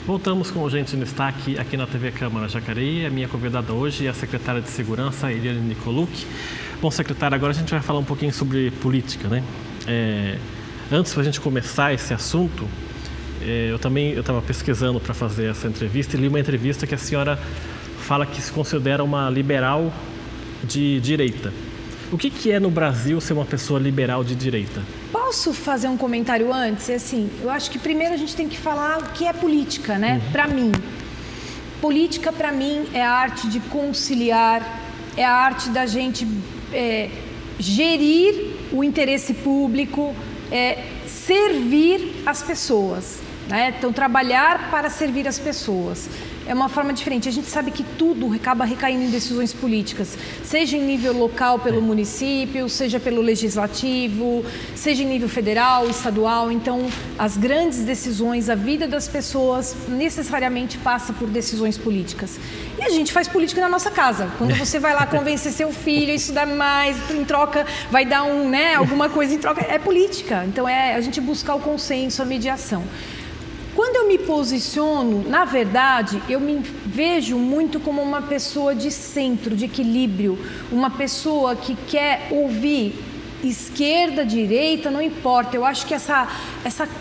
Voltamos com o Gente em Destaque aqui na TV Câmara Jacareí. A minha convidada hoje é a secretária de Segurança, Eliane Nicolucci. Bom, secretária, agora a gente vai falar um pouquinho sobre política, né? Antes da gente começar esse assunto, eu estava pesquisando para fazer essa entrevista e li uma entrevista que a senhora fala que se considera uma liberal de direita. O que é no Brasil ser uma pessoa liberal de direita? Posso fazer um comentário antes? Assim, eu acho que primeiro a gente tem que falar o que é política, né? Para mim. Política, para mim, é a arte de conciliar, é a arte da gente gerir o interesse público, servir as pessoas, né? Então, trabalhar para servir as pessoas. É uma forma diferente. A gente sabe que tudo acaba recaindo em decisões políticas, seja em nível local pelo município, seja pelo legislativo, seja em nível federal, estadual. Então, as grandes decisões, a vida das pessoas necessariamente passa por decisões políticas. E a gente faz política na nossa casa. Quando você vai lá convencer seu filho, isso dá mais, em troca vai dar alguma coisa em troca, é política. Então, é a gente buscar o consenso, a mediação. Quando eu me posiciono, na verdade, eu me vejo muito como uma pessoa de centro, de equilíbrio, uma pessoa que quer ouvir esquerda, direita, não importa. Eu acho que essa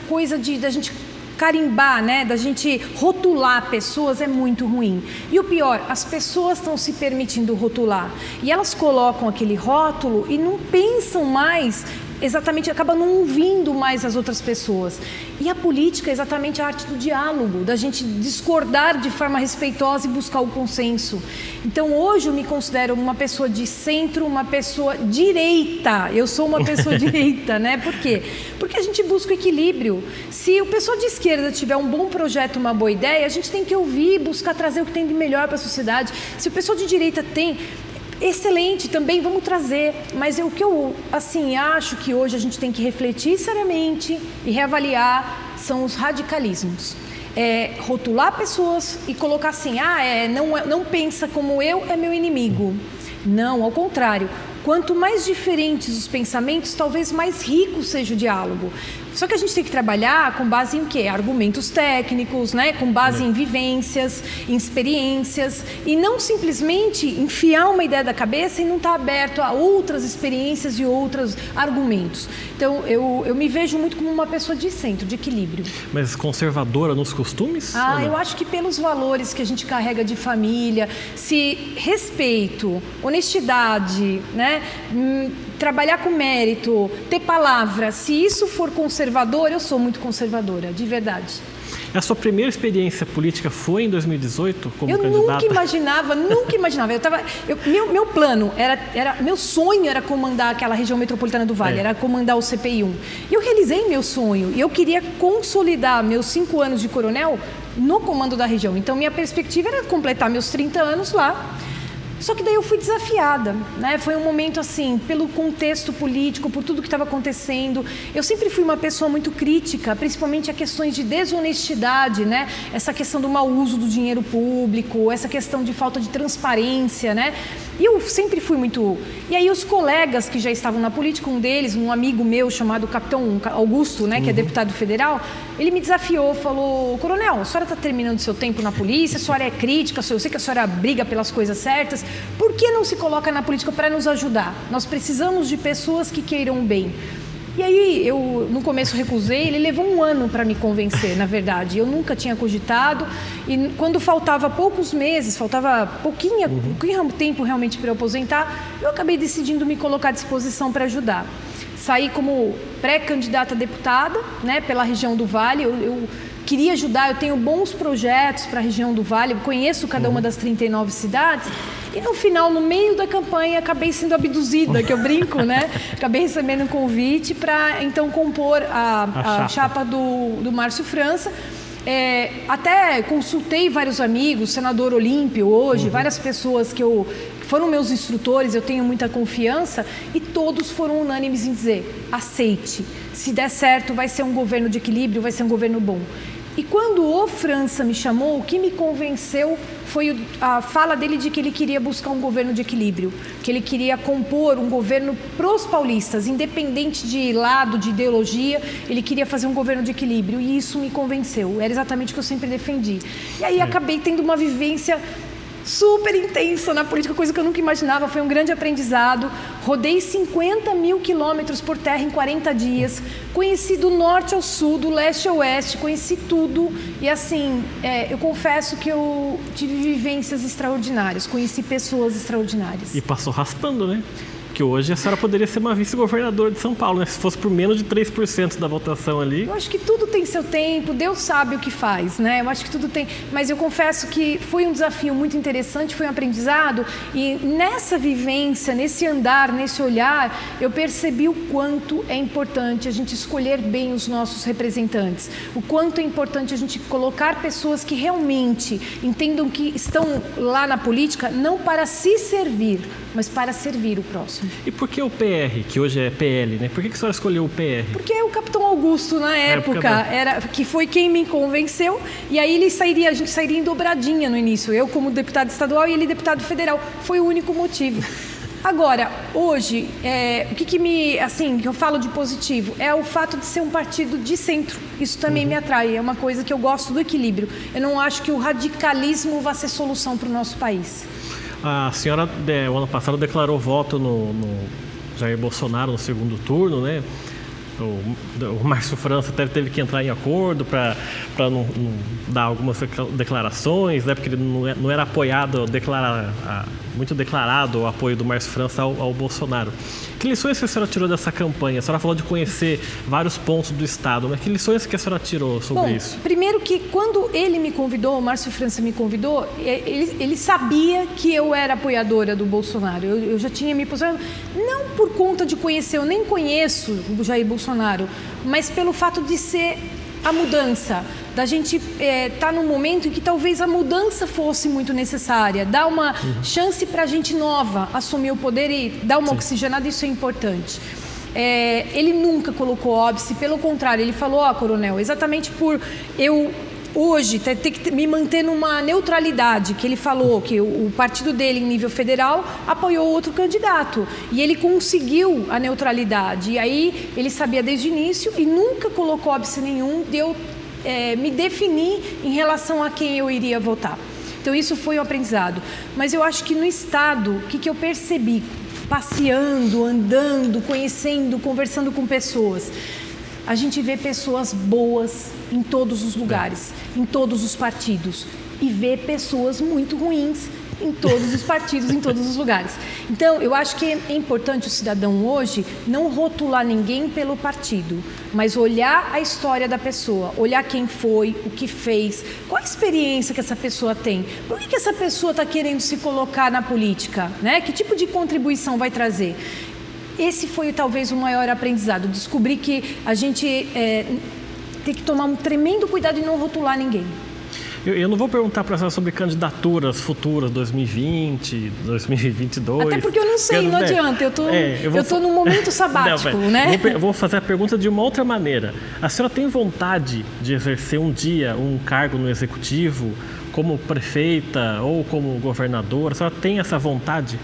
coisa da gente carimbar, né, da gente rotular pessoas é muito ruim. E o pior, as pessoas estão se permitindo rotular. E elas colocam aquele rótulo e não pensam mais exatamente, acaba não ouvindo mais as outras pessoas. E a política é exatamente a arte do diálogo, da gente discordar de forma respeitosa e buscar o consenso. Então, hoje eu me considero uma pessoa de centro, uma pessoa direita. Eu sou uma pessoa direita, né? Por quê? Porque a gente busca o equilíbrio. Se o pessoal de esquerda tiver um bom projeto, uma boa ideia, a gente tem que ouvir, buscar trazer o que tem de melhor para a sociedade. Se o pessoal de direita tem... excelente, também vamos trazer, mas o que eu acho que hoje a gente tem que refletir seriamente e reavaliar são os radicalismos. Rotular pessoas e colocar assim, não pensa como eu, é meu inimigo. Não, ao contrário. Quanto mais diferentes os pensamentos, talvez mais rico seja o diálogo. Só que a gente tem que trabalhar com base em quê? Argumentos técnicos, né? Com base em vivências, em experiências, e não simplesmente enfiar uma ideia da cabeça e não estar aberto a outras experiências e outros argumentos. Então, eu me vejo muito como uma pessoa de centro, de equilíbrio. Mas conservadora nos costumes? Eu acho que pelos valores que a gente carrega de família, se respeito, honestidade, né? Trabalhar com mérito, ter palavra, se isso for conservador, eu sou muito conservadora, de verdade. A sua primeira experiência política foi em 2018 como candidata? Eu nunca imaginava. Meu plano meu sonho era comandar aquela região metropolitana do Vale, era comandar o CPI-1. E eu realizei meu sonho e eu queria consolidar meus 5 anos de coronel no comando da região. Então, minha perspectiva era completar meus 30 anos lá. Só que daí eu fui desafiada, né? Foi um momento assim, pelo contexto político, por tudo que estava acontecendo. Eu sempre fui uma pessoa muito crítica, principalmente a questões de desonestidade, né? Essa questão do mau uso do dinheiro público, essa questão de falta de transparência, né? E eu sempre fui muito... E aí os colegas que já estavam na política, um deles, um amigo meu chamado Capitão Augusto, né? Que é deputado federal, ele me desafiou, falou: Coronel, a senhora está terminando seu tempo na polícia, a senhora é crítica, eu sei que a senhora briga pelas coisas certas, por que não se coloca na política para nos ajudar? Nós precisamos de pessoas que queiram o bem. E aí, eu no começo recusei, ele levou 1 ano para me convencer, na verdade. Eu nunca tinha cogitado e quando faltava poucos meses, faltava pouquinho tempo realmente para eu aposentar, eu acabei decidindo me colocar à disposição para ajudar. Saí como pré-candidata a deputada, né, pela região do Vale. Eu queria ajudar, eu tenho bons projetos para a região do Vale, eu conheço cada uma das 39 cidades. E no final, no meio da campanha, acabei sendo abduzida, que eu brinco, né? Acabei recebendo um convite para, então, compor a chapa do Márcio França. Até consultei vários amigos, senador Olímpio hoje, várias pessoas que foram meus instrutores, eu tenho muita confiança, e todos foram unânimes em dizer: aceite, se der certo vai ser um governo de equilíbrio, vai ser um governo bom. E quando o França me chamou, o que me convenceu foi a fala dele de que ele queria buscar um governo de equilíbrio, que ele queria compor um governo pros paulistas, independente de lado, de ideologia, ele queria fazer um governo de equilíbrio, e isso me convenceu, era exatamente o que eu sempre defendi. E aí acabei tendo uma vivência super intensa na política, coisa que eu nunca imaginava, foi um grande aprendizado. Rodei 50 mil quilômetros por terra em 40 dias, conheci do norte ao sul, do leste ao oeste, conheci tudo. E assim, eu confesso que eu tive vivências extraordinárias, conheci pessoas extraordinárias. E passou raspando, né? Porque hoje a senhora poderia ser uma vice-governadora de São Paulo, né? Se fosse por menos de 3% da votação ali. Eu acho que tudo tem seu tempo, Deus sabe o que faz, né? Eu acho que tudo tem... Mas eu confesso que foi um desafio muito interessante, foi um aprendizado. E nessa vivência, nesse andar, nesse olhar, eu percebi o quanto é importante a gente escolher bem os nossos representantes. O quanto é importante a gente colocar pessoas que realmente entendam que estão lá na política não para se servir, mas para servir o próximo. E por que o PR, que hoje é PL, né? Por que a senhora escolheu o PR? Porque o Capitão Augusto, na época, que foi quem me convenceu, e aí a gente sairia em dobradinha no início, eu como deputado estadual e ele deputado federal. Foi o único motivo. Agora, hoje, o que eu falo de positivo é o fato de ser um partido de centro. Isso também me atrai, é uma coisa que eu gosto do equilíbrio. Eu não acho que o radicalismo vai ser solução para o nosso país. A senhora, o ano passado, declarou voto no Jair Bolsonaro no segundo turno, né? O Márcio França teve que entrar em acordo para não dar algumas declarações, né? Porque ele não era apoiado, muito declarado o apoio do Márcio França ao Bolsonaro. Que lições que a senhora tirou dessa campanha? A senhora falou de conhecer vários pontos do Estado, mas que lições que a senhora tirou sobre isso? Primeiro que quando ele me convidou, o Márcio França me convidou, ele sabia que eu era apoiadora do Bolsonaro. Eu já tinha me posicionado, não por conta de conhecer, eu nem conheço o Jair Bolsonaro, mas pelo fato de ser a mudança, da gente estar num momento em que talvez a mudança fosse muito necessária, dar uma chance para a gente nova assumir o poder e dar uma oxigenada, isso é importante. Ele nunca colocou óbice, pelo contrário, ele falou, coronel, exatamente por eu hoje ter que me manter numa neutralidade, que ele falou que o partido dele em nível federal apoiou outro candidato e ele conseguiu a neutralidade, e aí ele sabia desde o início e nunca colocou óbice nenhum de eu me definir em relação a quem eu iria votar. Então isso foi um aprendizado, mas eu acho que no Estado, o que eu percebi, passeando, andando, conhecendo, conversando com pessoas, a gente vê pessoas boas em todos os lugares, em todos os partidos, e vê pessoas muito ruins em todos os partidos, em todos os lugares. Então, eu acho que é importante o cidadão hoje não rotular ninguém pelo partido, mas olhar a história da pessoa, olhar quem foi, o que fez, qual a experiência que essa pessoa tem, por que essa pessoa está querendo se colocar na política, né? Que tipo de contribuição vai trazer? Esse foi talvez o maior aprendizado, descobrir que a gente tem que tomar um tremendo cuidado em não rotular ninguém. Eu não vou perguntar para a senhora sobre candidaturas futuras, 2020, 2022. Até porque eu não sei, não adianta. Eu estou num momento sabático, né? Eu vou fazer a pergunta de uma outra maneira. A senhora tem vontade de exercer um dia um cargo no Executivo, como prefeita ou como governadora? A senhora tem essa vontade?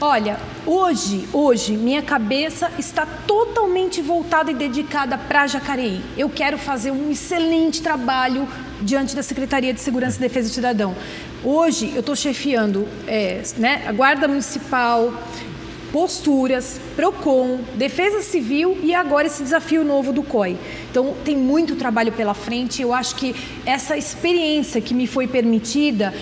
Olha, hoje, minha cabeça está totalmente voltada e dedicada para Jacareí. Eu quero fazer um excelente trabalho diante da Secretaria de Segurança e Defesa do Cidadão. Hoje, eu estou chefiando a Guarda Municipal, posturas, PROCON, Defesa Civil e agora esse desafio novo do COI. Então, tem muito trabalho pela frente. Eu acho que essa experiência que me foi permitida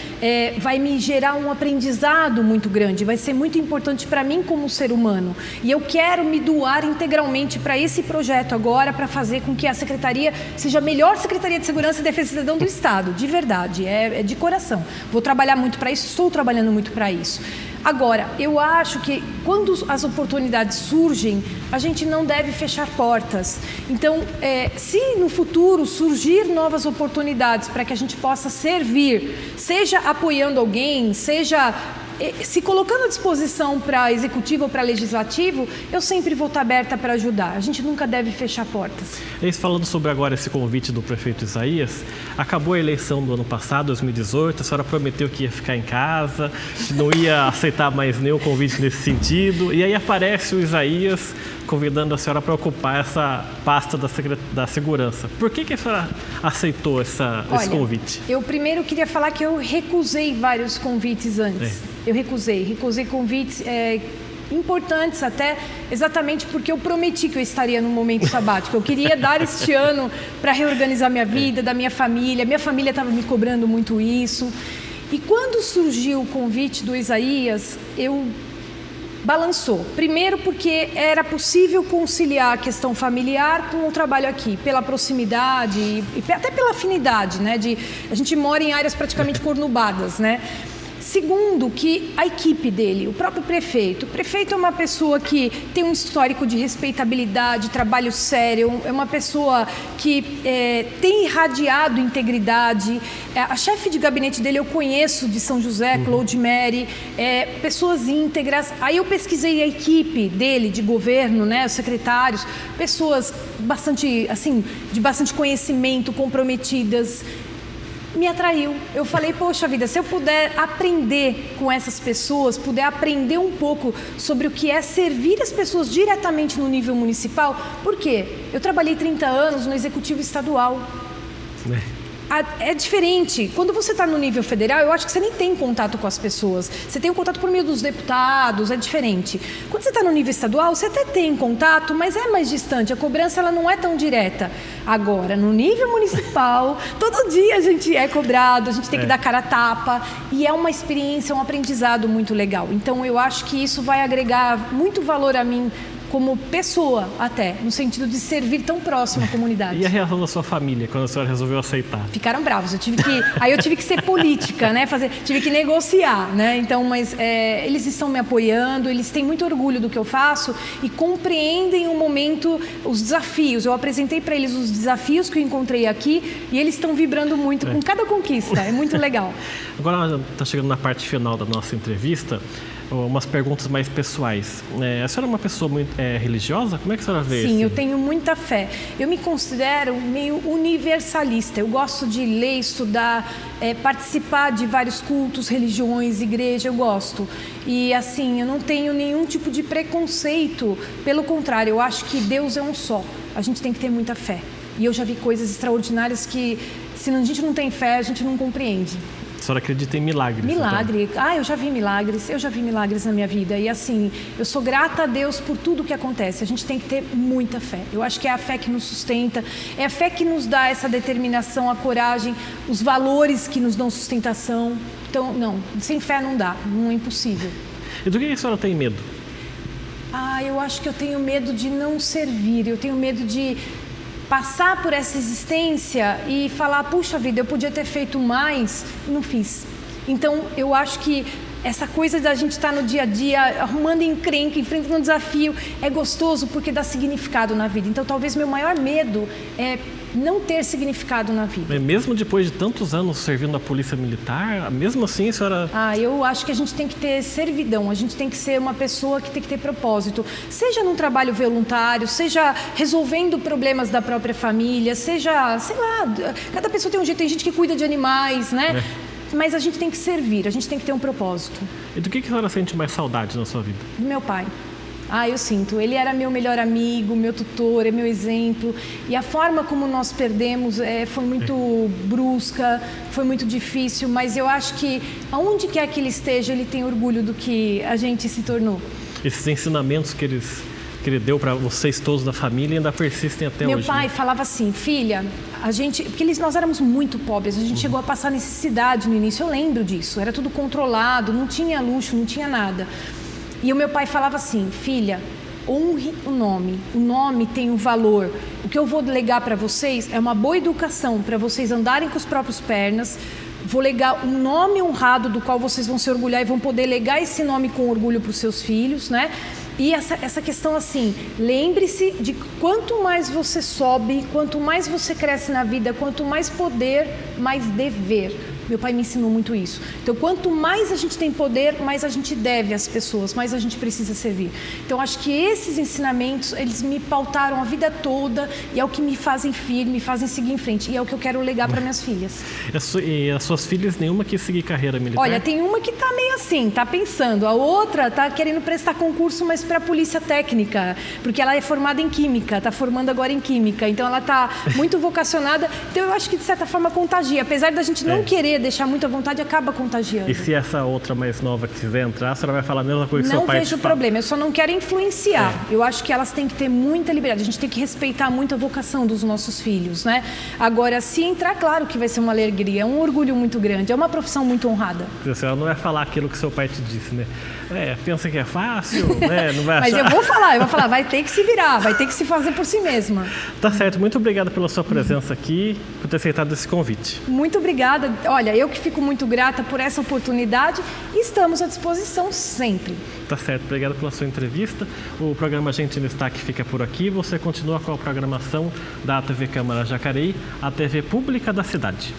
vai me gerar um aprendizado muito grande, vai ser muito importante para mim como ser humano. E eu quero me doar integralmente para esse projeto agora, para fazer com que a Secretaria seja a melhor Secretaria de Segurança e Defesa do Cidadão do Estado, de verdade, é de coração. Vou trabalhar muito para isso, estou trabalhando muito para isso. Agora, eu acho que quando as oportunidades surgem, a gente não deve fechar portas. Então, se no futuro surgir novas oportunidades para que a gente possa servir, seja apoiando alguém, seja se colocando à disposição para executivo ou para legislativo, eu sempre vou estar aberta para ajudar. A gente nunca deve fechar portas. Falando sobre agora esse convite do prefeito Isaías, acabou a eleição do ano passado, 2018, a senhora prometeu que ia ficar em casa, que não ia aceitar mais nenhum convite nesse sentido, e aí aparece o Isaías convidando a senhora para ocupar essa pasta da segurança. Por que a senhora aceitou esse convite? Eu primeiro queria falar que eu recusei vários convites antes. Eu recusei convites importantes até, exatamente porque eu prometi que eu estaria num momento sabático. Eu queria dar este ano para reorganizar minha vida, da minha família. Minha família estava me cobrando muito isso. E quando surgiu o convite do Isaías, eu balançou. Primeiro porque era possível conciliar a questão familiar com o trabalho aqui, pela proximidade e até pela afinidade, né? A gente mora em áreas praticamente conurbadas, né? Segundo, que a equipe dele, o próprio prefeito. O prefeito é uma pessoa que tem um histórico de respeitabilidade, trabalho sério, é uma pessoa que tem irradiado integridade. A chefe de gabinete dele eu conheço de São José, Claude Mary, pessoas íntegras. Aí eu pesquisei a equipe dele, de governo, né, os secretários, pessoas bastante, assim, de bastante conhecimento, comprometidas. Me atraiu. Eu falei, poxa vida, se eu puder aprender com essas pessoas, puder aprender um pouco sobre o que é servir as pessoas diretamente no nível municipal, por quê? Eu trabalhei 30 anos no executivo estadual. É diferente. Quando você está no nível federal, eu acho que você nem tem contato com as pessoas. Você tem um contato por meio dos deputados, é diferente. Quando você está no nível estadual, você até tem contato, mas é mais distante. A cobrança ela não é tão direta. Agora, no nível municipal, todo dia a gente é cobrado, a gente tem que dar cara a tapa. E é uma experiência, um aprendizado muito legal. Então, eu acho que isso vai agregar muito valor a mim, como pessoa até, no sentido de servir tão próximo à comunidade. E a reação da sua família, quando a senhora resolveu aceitar? Ficaram bravos, aí eu tive que ser política, né? Tive que negociar, né? Então, mas eles estão me apoiando, eles têm muito orgulho do que eu faço e compreendem o momento, os desafios. Eu apresentei para eles os desafios que eu encontrei aqui e eles estão vibrando muito com cada conquista, é muito legal. Agora está chegando na parte final da nossa entrevista, umas perguntas mais pessoais. A senhora é uma pessoa muito religiosa? Como é que a senhora vê isso? Sim, eu tenho muita fé. Eu me considero meio universalista. Eu gosto de ler, estudar, participar de vários cultos, religiões, igreja, eu gosto. E assim, eu não tenho nenhum tipo de preconceito. Pelo contrário, eu acho que Deus é um só. A gente tem que ter muita fé. E eu já vi coisas extraordinárias que, se a gente não tem fé, a gente não compreende. A senhora acredita em milagres? Milagre. Então. Eu já vi milagres na minha vida. E assim, eu sou grata a Deus por tudo que acontece. A gente tem que ter muita fé. Eu acho que é a fé que nos sustenta, é a fé que nos dá essa determinação, a coragem, os valores que nos dão sustentação. Então, não, sem fé não dá, não é impossível. E do que a senhora tem medo? Eu acho que eu tenho medo de não servir, eu tenho medo de passar por essa existência e falar, puxa vida, eu podia ter feito mais e não fiz. Então, eu acho que essa coisa da gente estar no dia a dia, arrumando encrenca, enfrentando um desafio, é gostoso porque dá significado na vida. Então, talvez meu maior medo é não ter significado na vida. Mesmo depois de tantos anos servindo na Polícia Militar, mesmo assim a senhora... Eu acho que a gente tem que ter servidão, a gente tem que ser uma pessoa que tem que ter propósito. Seja num trabalho voluntário, seja resolvendo problemas da própria família, seja, sei lá, cada pessoa tem um jeito, tem gente que cuida de animais, né? Mas a gente tem que servir, a gente tem que ter um propósito. E do que a senhora sente mais saudade na sua vida? Do meu pai. Eu sinto. Ele era meu melhor amigo, meu tutor, é meu exemplo. E a forma como nós perdemos foi muito brusca, foi muito difícil, mas eu acho que aonde quer que ele esteja, ele tem orgulho do que a gente se tornou. Esses ensinamentos que ele deu para vocês todos da família ainda persistem até hoje. Meu pai falava assim, filha, porque nós éramos muito pobres, a gente chegou a passar necessidade no início, eu lembro disso, era tudo controlado, não tinha luxo, não tinha nada. E o meu pai falava assim, filha, honre o nome tem um valor. O que eu vou legar para vocês é uma boa educação, para vocês andarem com as próprias pernas. Vou legar um nome honrado do qual vocês vão se orgulhar e vão poder legar esse nome com orgulho para os seus filhos, né? E essa questão assim, lembre-se de quanto mais você sobe, quanto mais você cresce na vida, quanto mais poder, mais dever. Meu pai me ensinou muito isso. Então, quanto mais a gente tem poder, mais a gente deve às pessoas, mais a gente precisa servir. Então, acho que esses ensinamentos, eles me pautaram a vida toda e é o que me fazem firme, me fazem seguir em frente. E é o que eu quero legar para minhas filhas. E as suas filhas, nenhuma quis seguir carreira militar? Olha, tem uma que tá meio assim, tá pensando. A outra tá querendo prestar concurso, mas para a polícia técnica, porque ela é formada em química, tá formando agora em química. Então, ela tá muito vocacionada. Então, eu acho que, de certa forma, contagia. Apesar da gente não querer deixar muita vontade, acaba contagiando. E se essa outra mais nova quiser entrar, a senhora vai falar a mesma coisa que seu pai? Não vejo problema, eu só não quero influenciar. Eu acho que elas têm que ter muita liberdade, a gente tem que respeitar muito a vocação dos nossos filhos, né? Agora, se entrar, claro que vai ser uma alegria, é um orgulho muito grande, é uma profissão muito honrada. A senhora não vai falar aquilo que seu pai te disse, né? Pensa que é fácil, né? Não vai achar... Mas eu vou falar, vai ter que se virar, vai ter que se fazer por si mesma. Tá certo, muito obrigado pela sua presença aqui, por ter aceitado esse convite. Muito obrigada, olha, eu que fico muito grata por essa oportunidade e estamos à disposição sempre. Tá certo, obrigado pela sua entrevista. O programa Gente em Destaque fica por aqui. Você continua com a programação da TV Câmara Jacareí, a TV pública da cidade.